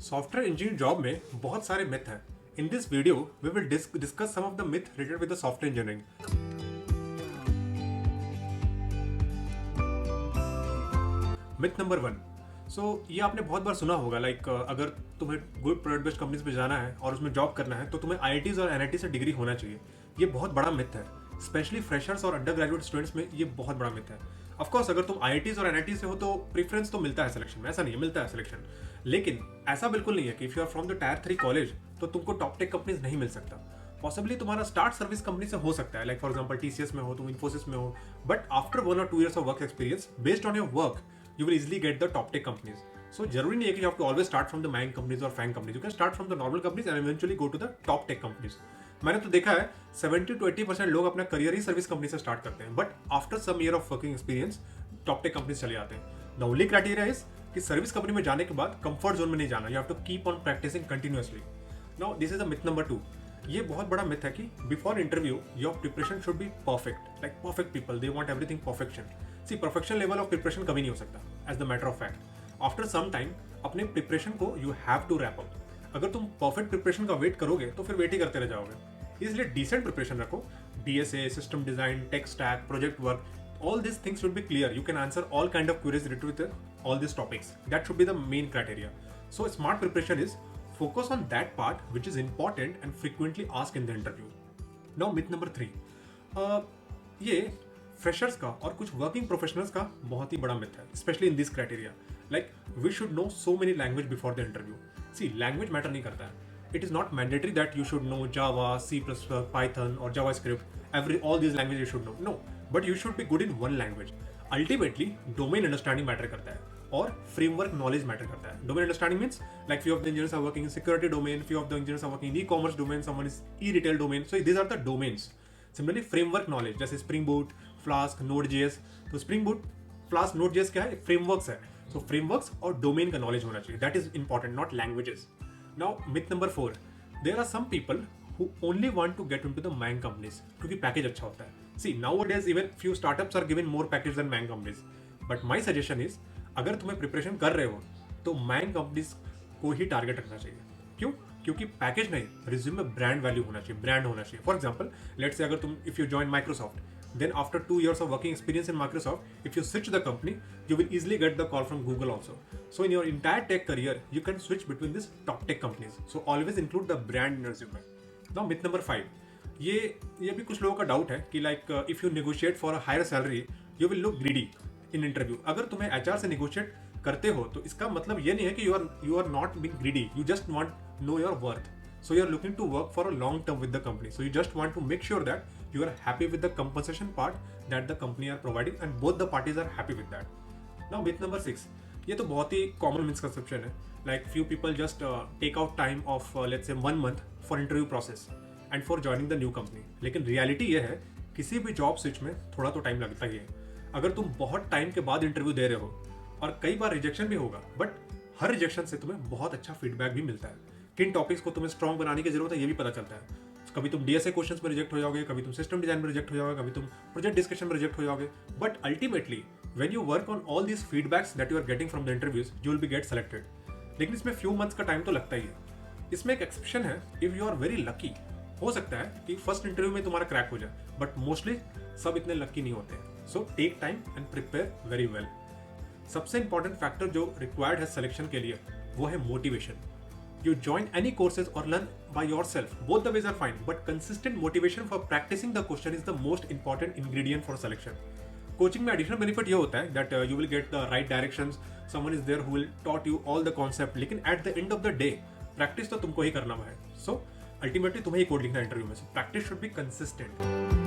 Software engineer job में बहुत सारे मिथ हैं. In this video we will discuss some of the myth related with the software engineering. Myth number 1. ये आपने बहुत बार सुना होगा, अगर तुम्हें गुड प्रोडक्ट बेस्ड कंपनीज पे जाना है और उसमें जॉब करना है तो तुम्हें IITs और NIT से डिग्री होना चाहिए. ये बहुत बड़ा मिथ है. स्पेशली फ्रेशर्स और अंडर ग्रेजुएट स्टूडेंट्स में ये बहुत बड़ा मिथ है. ऑफकोर्स अगर तुम IITs और NIT से हो तो प्रेफरेंस तो मिलता है सिलेक्शन में, ऐसा नहीं है, मिलता है सिलेक्शन. लेकिन ऐसा बिल्कुल नहीं है कि if you are from the tier 3 college तो तुमको टॉप टेक कंपनीज नहीं मिल सकता. पॉसिबली तुम्हारा स्टार्ट सर्विस कंपनी से हो सकता है, लाइक फॉर एग्जांपल TCS में हो, तुम इन्फोसिस में हो, but after 1 or 2 years of work experience based on your work you will easily get the top tech companies. So जरूरी नहीं है कि you have to always start from the MANG companies or FANG companies. You can start from the normal companies and eventually go to the top tech companies. मैंने तो देखा है 70 to 80% लोग अपना करियर ही सर्विस कंपनी से start करते हैं, but after some year of working experience top tech companies चले जाते हैं. द ओनली क्राइटेरिया इज कि सर्विस कंपनी में जाने के बाद कंफर्ट जोन में नहीं जाना. You have to keep on practicing continuously. Now this is the myth number 2. ये बहुत बड़ा मिथ है कि before interview your preparation should be perfect. Like perfect people they want everything perfection. See perfection level of preparation कभी नहीं हो सकता as the matter of fact. After some time अपने प्रिपरेशन को you have to wrap up. अगर तुम perfect preparation का wait करोगे तो फिर वेट ही करते रह जाओगे. इसलिए डिसेंट प्रिपरेशन रखो. DSA, system design, tech stack, project work, all these things should be clear. You can answer all kind of queries related with all these topics. That should be the main criteria. So smart preparation is focus on that part which is important and frequently asked in the interview. Now myth number 3. ये freshers का और कुछ working professionals का बहुत ही बड़ा myth है, specially in this criteria. Like we should know so many language before the interview. C language matter नहीं करता है. It is not mandatory that you should know Java, C++, Python और JavaScript. All these language you should know. No, but you should be good in one language. Ultimately domain understanding matter करता है और framework knowledge matter करता है. Domain understanding means like few of the engineers are working in security domain, few of the engineers are working in e-commerce domain, someone is e-retail domain. So these are the domains. Similarly framework knowledge जैसे Spring Boot, Flask, Node.js. तो Spring Boot, Flask, Node.js क्या है? Frameworks है. So frameworks और domain का knowledge होना चाहिए. That is important, not languages. Now myth number 4. There are some people who only want to get into the MANG companies क्योंकि package अच्छा होता है. See nowadays even few startups are given more package than MANG companies. But my suggestion is अगर तुम्हें preparation कर रहे हो तो MANG कंपनीज को ही टारगेट रखना चाहिए. क्यों? क्योंकि पैकेज नहीं, रिज्यूम में ब्रांड वैल्यू होना चाहिए, ब्रांड होना चाहिए. फॉर एग्जाम्पल लेट्स से अगर तुम if you join Microsoft, then after 2 years of working experience in Microsoft, if you switch the company, you will easily get the call from Google also. So in your entire tech career, you can switch between these top tech companies. So always include the brand in your resume. Now myth number 5. ये भी कुछ लोगों का doubt है कि if you negotiate for a higher salary, you will look greedy in interview. अगर तुम्हें HR से negotiate करते हो तो इसका मतलब ये नहीं है कि you are not being greedy. You just want know your worth. So you are looking to work for a long term with the company. So you just want to make sure that you are happy with the compensation part that the company are providing and both the parties are happy with that. Now myth number 6. ये तो बहुत ही common misconception है. Like few people just take out time of let's say 1 month for interview process and for joining the new company. लेकिन reality ये है किसी भी job switch में थोड़ा तो time लगता ही है. अगर तुम बहुत time के बाद इंटरव्यू दे रहे हो और कई बार रिजेक्शन भी होगा, बट हर रिजेक्शन से तुम्हें बहुत अच्छा फीडबैक भी मिलता है. किन टॉपिक्स को तुम्हें स्ट्रॉन्ग बनाने की जरूरत है ये भी पता चलता है. कभी तुम DSA क्वेश्चंस में रिजेक्ट हो जाओगे, कभी तुम सिस्टम डिजाइन में रिजेक्ट हो जाओगे, कभी तुम प्रोजेक्ट डिस्कशन में रिजेक्ट हो जाओगे, but ultimately when you work on all these feedbacks that you are getting from the interviews you will be get selected. लेकिन इसमें फ्यू मंथ्स का टाइम तो लगता ही है. इसमें एक एक्सेप्शन है, if you are very lucky. हो सकता है कि फर्स्ट इंटरव्यू में तुम्हारा क्रैक हो जाए, बट मोस्टली सब इतने लकी नहीं होते. So take time and prepare very well. सबसे इंपॉर्टेंट फैक्टर जो रिक्वायर्ड है सिलेक्शन के लिए वो है motivation. You join any courses or learn by yourself. Both the ways are fine, but consistent motivation for practicing the question is the most important ingredient for selection. Coaching में additional benefit ये होता है that you will get the right directions. Someone is there who will taught you all the concept. लेकिन at the end of the day, practice तो तुमको ही करना है. So ultimately तुम्हें ही कोड लिखना है इंटरव्यू में. So practice should be consistent.